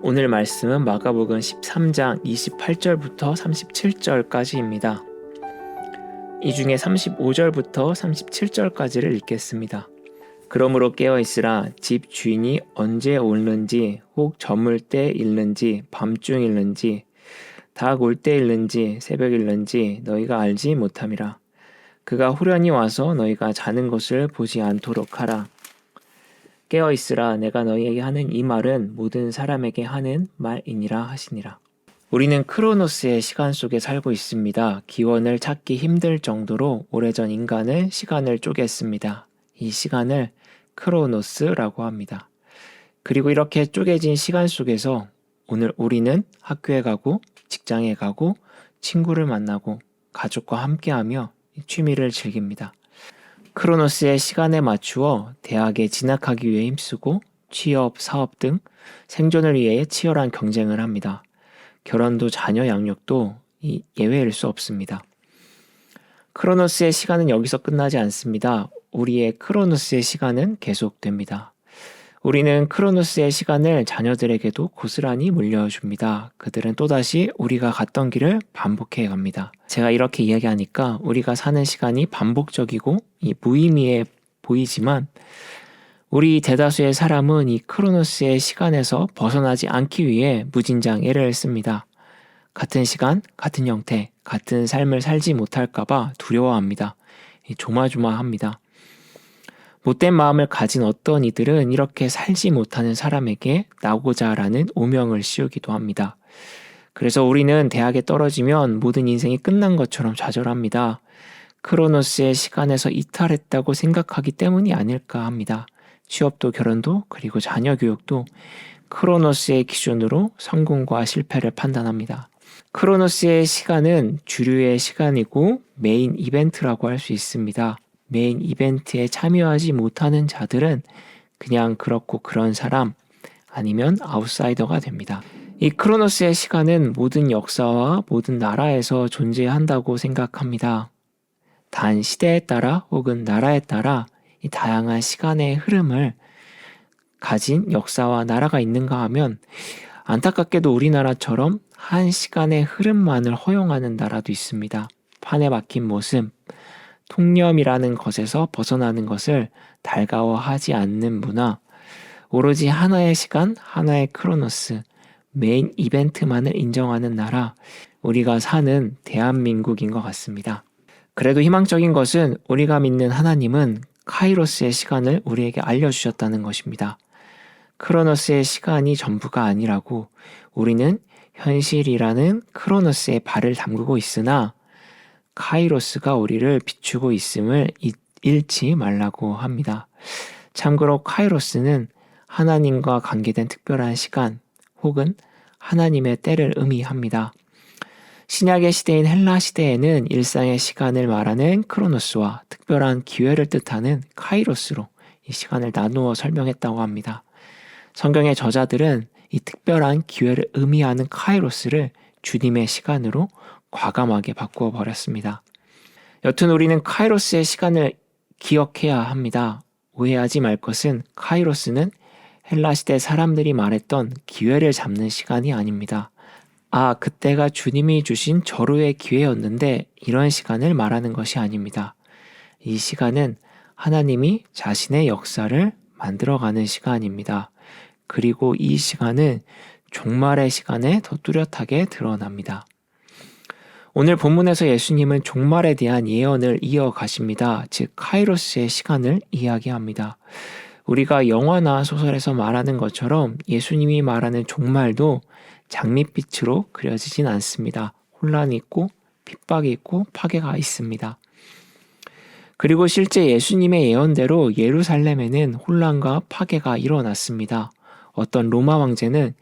오늘 말씀은 마가복음 13장 28절부터 37절까지입니다. 이 중에 35절부터 37절까지를 읽겠습니다. 그러므로 깨어있으라. 집 주인이 언제 오는지 혹 저물 때 일는지 밤중 일는지 닭 올 때 일는지 새벽 일는지 너희가 알지 못함이라. 그가 후련히 와서 너희가 자는 것을 보지 않도록 하라. 깨어있으라. 내가 너희에게 하는 이 말은 모든 사람에게 하는 말이니라 하시니라. 우리는 크로노스의 시간 속에 살고 있습니다. 기원을 찾기 힘들 정도로 오래전 인간은 시간을 쪼갰습니다. 이 시간을 크로노스라고 합니다. 그리고 이렇게 쪼개진 시간 속에서 오늘 우리는 학교에 가고 직장에 가고 친구를 만나고 가족과 함께하며 취미를 즐깁니다. 크로노스의 시간에 맞추어 대학에 진학하기 위해 힘쓰고 취업, 사업 등 생존을 위해 치열한 경쟁을 합니다. 결혼도 자녀 양육도 예외일 수 없습니다. 크로노스의 시간은 여기서 끝나지 않습니다. 우리의 크로노스의 시간은 계속됩니다. 우리는 크로노스의 시간을 자녀들에게도 고스란히 물려줍니다. 그들은 또다시 우리가 갔던 길을 반복해 갑니다. 제가 이렇게 이야기하니까 우리가 사는 시간이 반복적이고 무의미해 보이지만 우리 대다수의 사람은 이 크로노스의 시간에서 벗어나지 않기 위해 무진장 애를 씁니다. 같은 시간, 같은 형태, 같은 삶을 살지 못할까봐 두려워합니다. 조마조마합니다. 못된 마음을 가진 어떤 이들은 이렇게 살지 못하는 사람에게 나오고자 라는 오명을 씌우기도 합니다. 그래서 우리는 대학에 떨어지면 모든 인생이 끝난 것처럼 좌절합니다. 크로노스의 시간에서 이탈했다고 생각하기 때문이 아닐까 합니다. 취업도 결혼도 그리고 자녀 교육도 크로노스의 기준으로 성공과 실패를 판단합니다. 크로노스의 시간은 주류의 시간이고 메인 이벤트라고 할 수 있습니다. 메인 이벤트에 참여하지 못하는 자들은 그냥 그렇고 그런 사람 아니면 아웃사이더가 됩니다. 이 크로노스의 시간은 모든 역사와 모든 나라에서 존재한다고 생각합니다. 단 시대에 따라 혹은 나라에 따라 이 다양한 시간의 흐름을 가진 역사와 나라가 있는가 하면 안타깝게도 우리나라처럼 한 시간의 흐름만을 허용하는 나라도 있습니다. 판에 박힌 모습, 통념이라는 것에서 벗어나는 것을 달가워하지 않는 문화, 오로지 하나의 시간, 하나의 크로노스, 메인 이벤트만을 인정하는 나라, 우리가 사는 대한민국인 것 같습니다. 그래도 희망적인 것은 우리가 믿는 하나님은 카이로스의 시간을 우리에게 알려주셨다는 것입니다. 크로노스의 시간이 전부가 아니라고 우리는 현실이라는 크로노스에 발을 담그고 있으나 카이로스가 우리를 비추고 있음을 잃지 말라고 합니다. 참고로 카이로스는 하나님과 관계된 특별한 시간 혹은 하나님의 때를 의미합니다. 신약의 시대인 헬라 시대에는 일상의 시간을 말하는 크로노스와 특별한 기회를 뜻하는 카이로스로 이 시간을 나누어 설명했다고 합니다. 성경의 저자들은 이 특별한 기회를 의미하는 카이로스를 주님의 시간으로 과감하게 바꾸어 버렸습니다. 여튼 우리는 카이로스의 시간을 기억해야 합니다. 오해하지 말 것은 카이로스는 헬라시대 사람들이 말했던 기회를 잡는 시간이 아닙니다. 그때가 주님이 주신 절호의 기회였는데 이런 시간을 말하는 것이 아닙니다. 이 시간은 하나님이 자신의 역사를 만들어가는 시간입니다. 그리고 이 시간은 종말의 시간에 더 뚜렷하게 드러납니다. 오늘 본문에서 예수님은 종말에 대한 예언을 이어가십니다. 즉 카이로스의 시간을 이야기합니다. 우리가 영화나 소설에서 말하는 것처럼 예수님이 말하는 종말도 장밋빛으로 그려지진 않습니다. 혼란이 있고 핍박이 있고 파괴가 있습니다. 그리고 실제 예수님의 예언대로 예루살렘에는 혼란과 파괴가 일어났습니다. 어떤 로마 황제는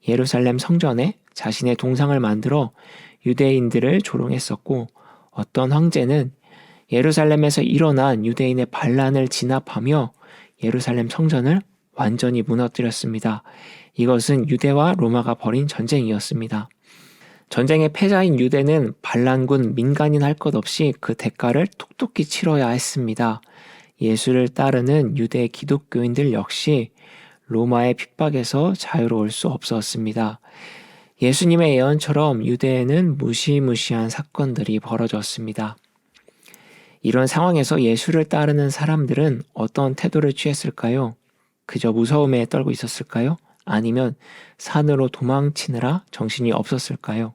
예루살렘 성전에 자신의 동상을 만들어 유대인들을 조롱했었고 어떤 황제는 예루살렘에서 일어난 유대인의 반란을 진압하며 예루살렘 성전을 완전히 무너뜨렸습니다. 이것은 유대와 로마가 벌인 전쟁이었습니다. 전쟁의 패자인 유대는 반란군 민간인 할 것 없이 그 대가를 톡톡히 치러야 했습니다. 예수를 따르는 유대 기독교인들 역시 로마의 핍박에서 자유로울 수 없었습니다. 예수님의 예언처럼 유대에는 무시무시한 사건들이 벌어졌습니다. 이런 상황에서 예수를 따르는 사람들은 어떤 태도를 취했을까요? 그저 무서움에 떨고 있었을까요? 아니면 산으로 도망치느라 정신이 없었을까요?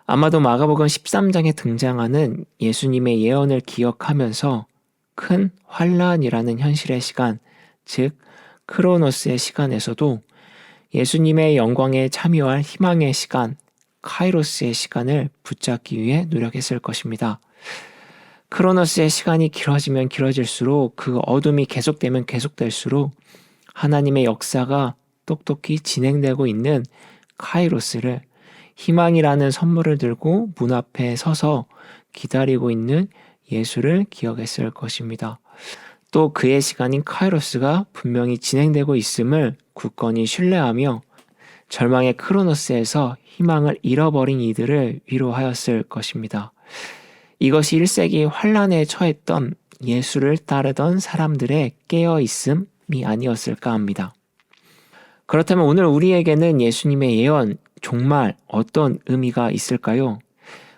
아마도 마가복음 13장에 등장하는 예수님의 예언을 기억하면서 큰 환란이라는 현실의 시간, 즉 크로노스의 시간에서도 예수님의 영광에 참여할 희망의 시간, 카이로스의 시간을 붙잡기 위해 노력했을 것입니다. 크로노스의 시간이 길어지면 길어질수록, 그 어둠이 계속되면 계속될수록 하나님의 역사가 똑똑히 진행되고 있는 카이로스를, 희망이라는 선물을 들고 문 앞에 서서 기다리고 있는 예수를 기억했을 것입니다. 또 그의 시간인 카이로스가 분명히 진행되고 있음을 굳건히 신뢰하며 절망의 크로노스에서 희망을 잃어버린 이들을 위로하였을 것입니다. 이것이 1세기 환란에 처했던 예수를 따르던 사람들의 깨어있음이 아니었을까 합니다. 그렇다면 오늘 우리에게는 예수님의 예언, 정말 어떤 의미가 있을까요?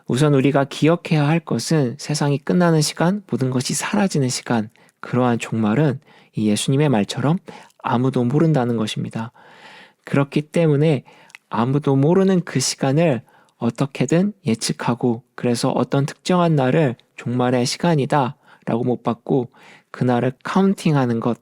우선 우리가 기억해야 할 것은 세상이 끝나는 시간, 모든 것이 사라지는 시간, 그러한 종말은 이 예수님의 말처럼 아무도 모른다는 것입니다. 그렇기 때문에 아무도 모르는 그 시간을 어떻게든 예측하고, 그래서 어떤 특정한 날을 종말의 시간이다 라고 못 받고 그날을 카운팅하는 것,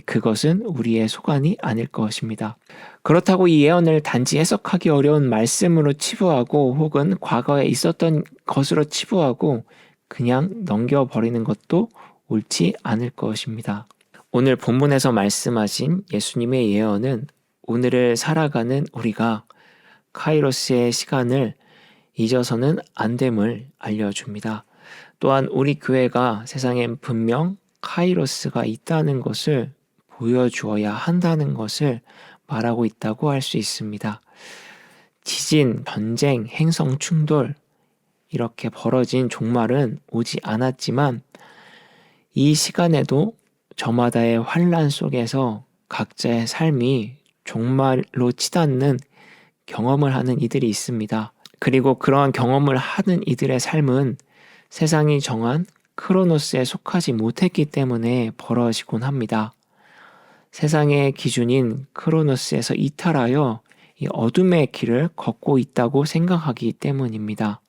그것은 우리의 소관이 아닐 것입니다. 그렇다고 이 예언을 단지 해석하기 어려운 말씀으로 치부하고 혹은 과거에 있었던 것으로 치부하고 그냥 넘겨버리는 것도 옳지 않을 것입니다. 오늘 본문에서 말씀하신 예수님의 예언은 오늘을 살아가는 우리가 카이로스의 시간을 잊어서는 안 됨을 알려줍니다. 또한 우리 교회가 세상엔 분명 카이로스가 있다는 것을 보여주어야 한다는 것을 말하고 있다고 할 수 있습니다. 지진, 전쟁, 행성 충돌, 이렇게 벌어진 종말은 오지 않았지만 이 시간에도 저마다의 환란 속에서 각자의 삶이 종말로 치닫는 경험을 하는 이들이 있습니다. 그리고 그러한 경험을 하는 이들의 삶은 세상이 정한 크로노스에 속하지 못했기 때문에 벌어지곤 합니다. 세상의 기준인 크로노스에서 이탈하여 이 어둠의 길을 걷고 있다고 생각하기 때문입니다.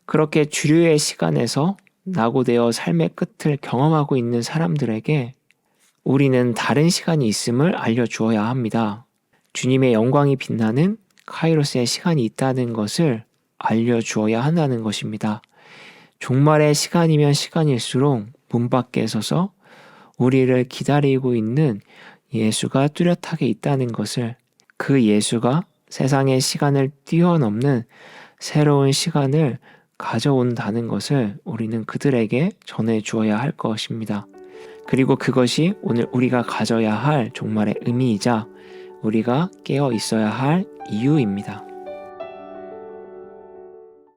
그렇게 주류의 시간에서 낙오되어 삶의 끝을 경험하고 있는 사람들에게 우리는 다른 시간이 있음을 알려주어야 합니다. 주님의 영광이 빛나는 카이로스의 시간이 있다는 것을 알려주어야 한다는 것입니다. 종말의 시간이면 시간일수록 문 밖에 서서 우리를 기다리고 있는 예수가 뚜렷하게 있다는 것을, 그 예수가 세상의 시간을 뛰어넘는 새로운 시간을 가져온다는 것을 우리는 그들에게 전해주어야 할 것입니다. 그리고 그것이 오늘 우리가 가져야 할 종말의 의미이자 우리가 깨어 있어야 할 이유입니다.